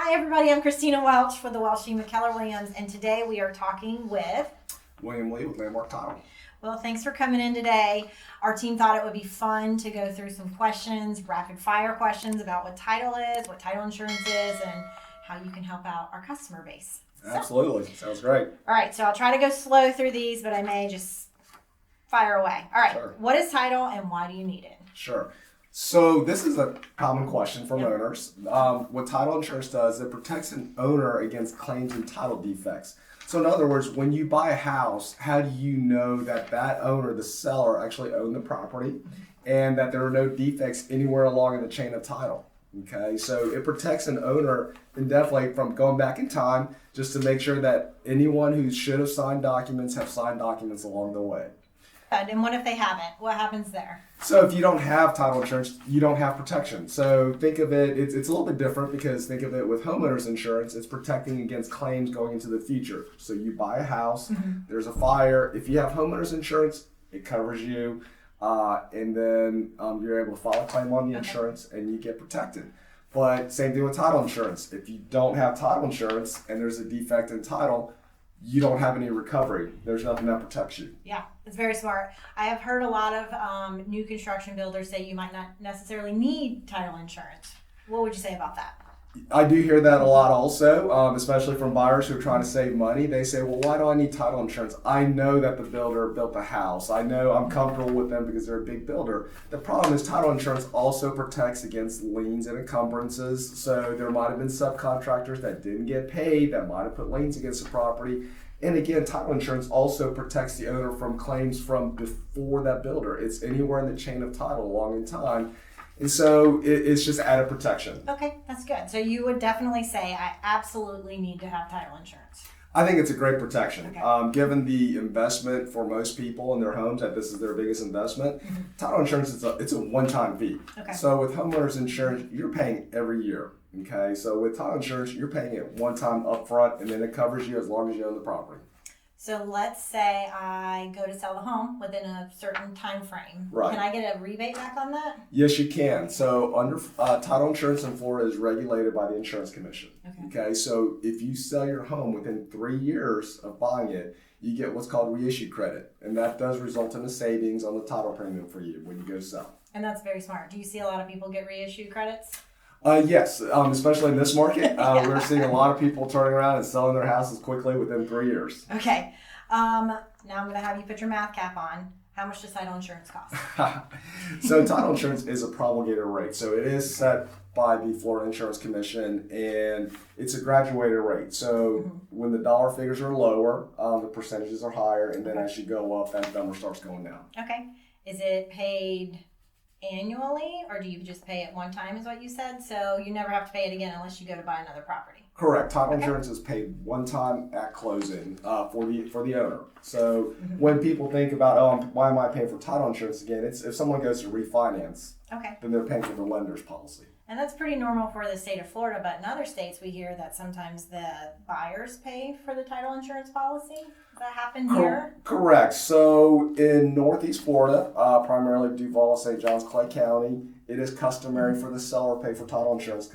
Hi everybody, I'm Christina Welch for the Welch Keller Williams, and today we are talking with William Lee with Landmark Title. Well, thanks for coming in today. Our team thought it would be fun to go through some questions, rapid fire questions about what title is, what title insurance is, and how you can help out our customer base. Absolutely. Sounds great. All right, so I'll try to go slow through these, but I may just fire away. All right, Sure. What is title and why do you need it? Sure. So this is a common question from owners. What title insurance does, it protects an owner against claims and title defects. So in other words, when you buy a house, how do you know that that owner, the seller, actually owned the property and that there are no defects anywhere along in the chain of title? Okay, so it protects an owner indefinitely from going back in time just to make sure that anyone who should have signed documents have signed documents along the way. And what if they haven't? What happens there? So if you don't have title insurance, you don't have protection. So think of it, it's a little bit different because think of it with homeowners insurance, it's protecting against claims going into the future. So you buy a house, there's a fire. If you have homeowners insurance, it covers you. And then you're able to file a claim on the insurance and you get protected. But same thing with title insurance. If you don't have title insurance and there's a defect in title, you don't have any recovery. There's nothing that protects you. Yeah, it's very smart. I have heard a lot of new construction builders say you might not necessarily need title insurance. What would you say about that? I do hear that a lot also, especially from buyers who are trying to save money. They say, well, why do I need title insurance? I know that the builder built the house. I know I'm comfortable with them because they're a big builder. The problem is title insurance also protects against liens and encumbrances. So there might have been subcontractors that didn't get paid that might have put liens against the property. And again, title insurance also protects the owner from claims from before that builder. It's anywhere in the chain of title along in time. And so it's just added protection. Okay, that's good. So you would definitely say I absolutely need to have title insurance. I think it's a great protection. Okay. Given the investment for most people in their homes, that this is their biggest investment, title insurance it's a one-time fee. Okay. So with homeowners insurance, you're paying every year. Okay, so with title insurance, you're paying it one time upfront, and then it covers you as long as you own the property. So let's say I go to sell the home within a certain time frame. Right. Can I get a rebate back on that? Yes, you can. So under title insurance in Florida is regulated by the Insurance Commission. Okay, so if you sell your home within 3 years of buying it, you get what's called reissue credit, and that does result in a savings on the title premium for you when you go sell. And that's very smart. Do you see a lot of people get reissue credits? Yes, especially in this market, we're seeing a lot of people turning around and selling their houses quickly within 3 years. Okay. Now I'm going to have you put your math cap on. How much does title insurance cost? So title insurance is a promulgated rate. So it is set by the Florida Insurance Commission, and it's a graduated rate. So when the dollar figures are lower, the percentages are higher, and then as you go up, that number starts going down. Okay. Is it paid annually, or do you just pay it one time is what you said? So you never have to pay it again unless you go to buy another property. Correct. Title insurance is paid one time at closing for the owner. So when people think about, why am I paying for title insurance again? It's if someone goes to refinance, then they're paying for the lender's policy. And that's pretty normal for the state of Florida, but in other states we hear that sometimes the buyers pay for the title insurance policy. Does that happen here? Correct. So in Northeast Florida, primarily Duval, St. Johns, Clay County, it is customary for the seller to pay for title insurance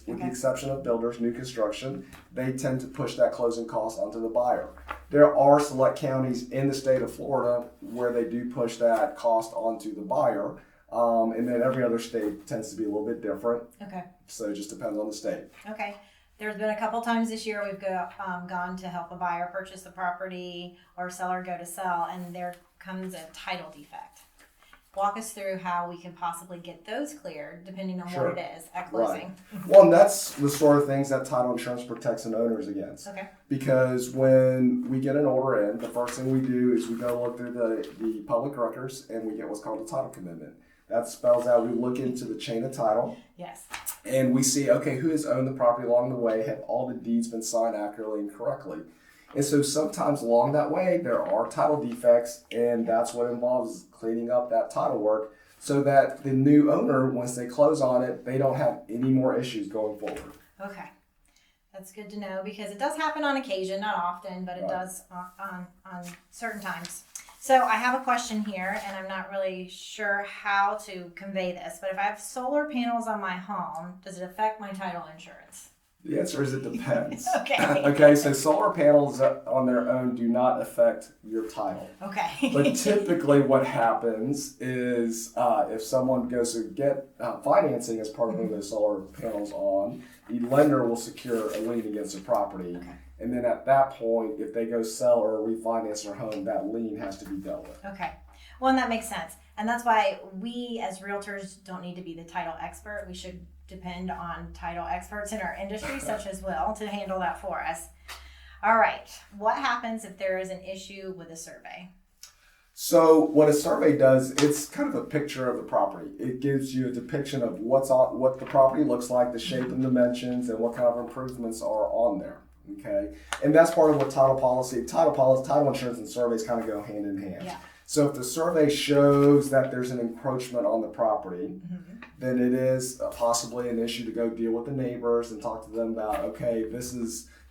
with the exception of builders, new construction. They tend to push that closing cost onto the buyer. There are select counties in the state of Florida where they do push that cost onto the buyer. And then every other state tends to be a little bit different. Okay. So it just depends on the state. Okay. There's been a couple times this year we've gone to help a buyer purchase the property or a seller go to sell, and there comes a title defect. Walk us through how we can possibly get those cleared, depending on what it is at closing. Right. Well, and that's the sort of things that title insurance protects an owners against. Okay. Because when we get an order in, the first thing we do is we go look through the public records and we get what's called a title commitment. That spells out, we look into the chain of title. Yes. And we see, okay, who has owned the property along the way? Have all the deeds been signed accurately and correctly? And so sometimes along that way, there are title defects, and that's what involves cleaning up that title work so that the new owner, once they close on it, they don't have any more issues going forward. Okay. That's good to know because it does happen on occasion, not often, but it does on certain times. So I have a question here, and I'm not really sure how to convey this, but if I have solar panels on my home, does it affect my title insurance? The answer is it depends. Okay. Okay, so solar panels on their own do not affect your title. Okay. But typically what happens is if someone goes to get financing as part of putting those solar panels on, the lender will secure a lien against the property. Okay. And then at that point, if they go sell or refinance their home, that lien has to be dealt with. Okay. Well, and that makes sense. And that's why we as realtors don't need to be the title expert. We should depend on title experts in our industry, such as Will, to handle that for us. All right. What happens if there is an issue with a survey? So what a survey does, it's kind of a picture of the property. It gives you a depiction of what the property looks like, the shape and dimensions, and what kind of improvements are on there. Okay, and that's part of what title insurance and surveys kind of go hand in hand. Yeah. So if the survey shows that there's an encroachment on the property, then it is possibly an issue to go deal with the neighbors and talk to them about, okay,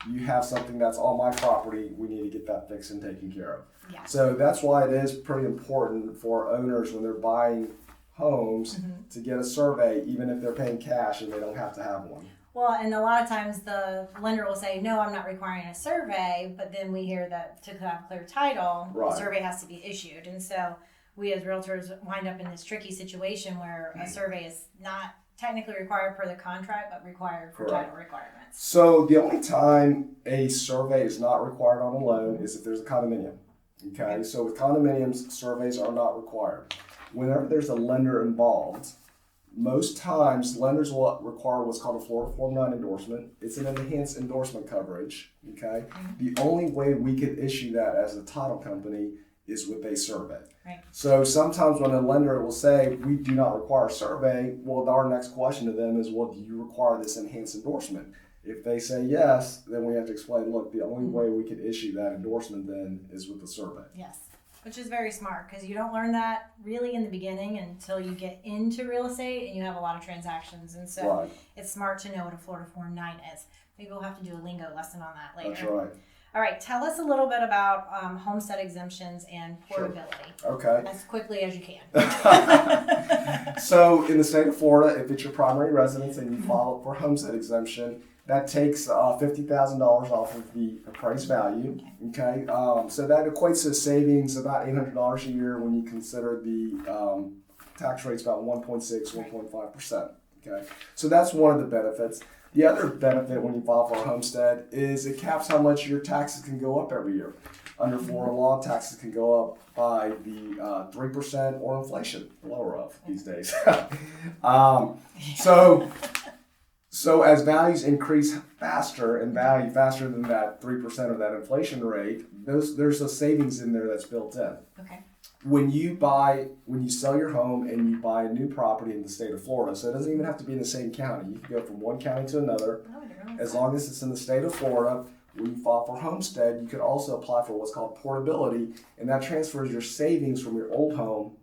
you have something that's on my property, we need to get that fixed and taken care of. Yeah. So that's why it is pretty important for owners when they're buying homes to get a survey, even if they're paying cash and they don't have to have one. Well, and a lot of times the lender will say, no, I'm not requiring a survey, but then we hear that to have clear title, Right. a survey has to be issued. And so we as realtors wind up in this tricky situation where a survey is not technically required per the contract, but required for Correct. title requirements. So the only time a survey is not required on a loan is if there's a condominium. Okay, so with condominiums, surveys are not required. Whenever there's a lender involved, most times lenders will require what's called a Florida Form 9 endorsement. It's an enhanced endorsement coverage. Okay, the only way we could issue that as a title company is with a survey. Right. So sometimes when a lender will say, we do not require a survey, well, our next question to them is, well, do you require this enhanced endorsement? If they say yes, then we have to explain, look, the only way we could issue that endorsement then is with the survey. Yes, which is very smart because you don't learn that really in the beginning until you get into real estate and you have a lot of transactions. And so Right. It's smart to know what a Florida Form 9 is. Maybe we'll have to do a lingo lesson on that later. That's right. All right, tell us a little bit about homestead exemptions and portability. Okay. As quickly as you can. So in the state of Florida, if it's your primary residence and you file for homestead exemption, that takes $50,000 off of the appraised value. Okay. So that equates to savings about $800 a year when you consider the tax rate's about 1.6, 1.5%. Okay. So that's one of the benefits. The other benefit when you file for a homestead is it caps how much your taxes can go up every year. Under Florida law, taxes can go up by the 3% or inflation, the lower of these days. So as values increase faster than that 3% or that inflation rate, there's a savings in there that's built in. Okay. When you sell your home and you buy a new property in the state of Florida, so it doesn't even have to be in the same county. You can go from one county to another. Oh, I didn't realize As that. long as it's in the state of Florida, when you file for homestead, you could also apply for what's called portability, and that transfers your savings from your old home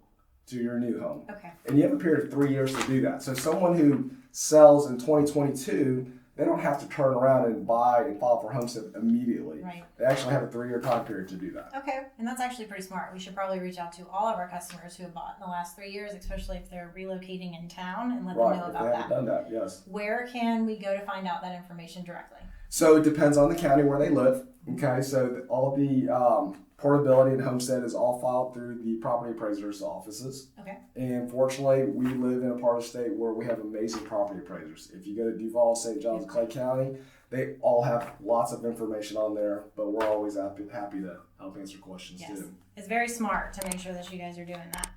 to your new home. Okay. And you have a period of 3 years to do that. So someone who sells in 2022, they don't have to turn around and buy and file for homestead immediately. Right. They actually have a 3-year time period to do that. Okay, and that's actually pretty smart. We should probably reach out to all of our customers who have bought in the last 3 years, especially if they're relocating in town, and let them Right, know if about they haven't that. done that, yes. Where can we go to find out that information directly? So it depends on the county where they live. Okay, so all the portability and homestead is all filed through the property appraisers' offices. Okay. And fortunately, we live in a part of the state where we have amazing property appraisers. If you go to Duval, St. Johns, and Clay County, they all have lots of information on there, but we're always happy to help answer questions Yes. too. It's very smart to make sure that you guys are doing that.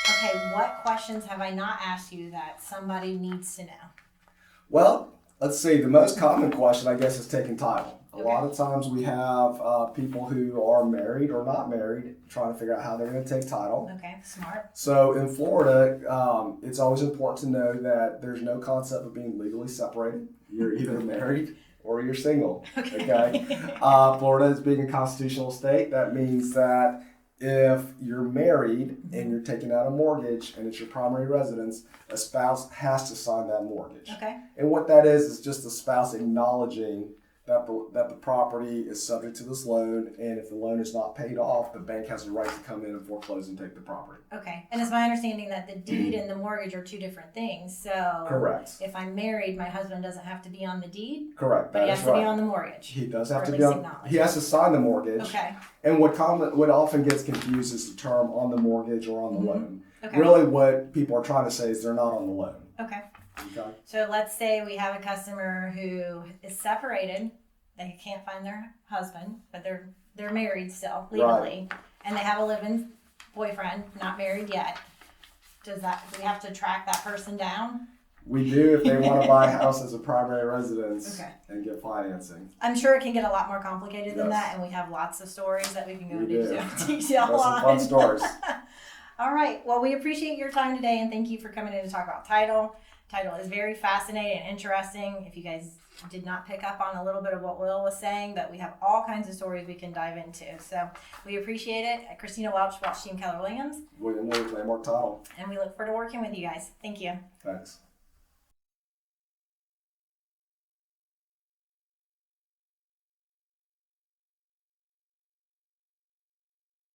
Okay, what questions have I not asked you that somebody needs to know? Well, let's see. The most common question, I guess, is taking title. A Okay. lot of times we have people who are married or not married trying to figure out how they're going to take title. Okay, smart. So in Florida, it's always important to know that there's no concept of being legally separated. You're either married or you're single. Okay. Florida is being a constitutional state. That means that if you're married and you're taking out a mortgage and it's your primary residence, a spouse has to sign that mortgage. Okay. And what that is just the spouse acknowledging that the property is subject to this loan, and if the loan is not paid off, the bank has the right to come in and foreclose and take the property. Okay, and it's my understanding that the deed and the mortgage are two different things. So Correct. if I'm married, my husband doesn't have to be on the deed. Correct. But he has to right. be on the mortgage. He does have or to at be least on. acknowledge He has to sign the mortgage. Okay. And what often gets confused is the term on the mortgage or on the loan. Okay. Really, what people are trying to say is they're not on the loan. Okay. Okay. So let's say we have a customer who is separated. They can't find their husband, but they're married still legally, and they have a live-in boyfriend, not married yet. Do we have to track that person down? We do if they want to buy a house as a primary residence Okay. and get financing. I'm sure it can get a lot more complicated than Yes. that, and we have lots of stories that we can go We into do. detail There's on. some fun stories. All right. Well, we appreciate your time today, and thank you for coming in to talk about title. Title is very fascinating and interesting. If you guys did not pick up on a little bit of what Will was saying, but we have all kinds of stories we can dive into. So we appreciate it. Christina Welch, Team Keller Williams. William Landmark Title. And we look forward to working with you guys. Thank you. Thanks.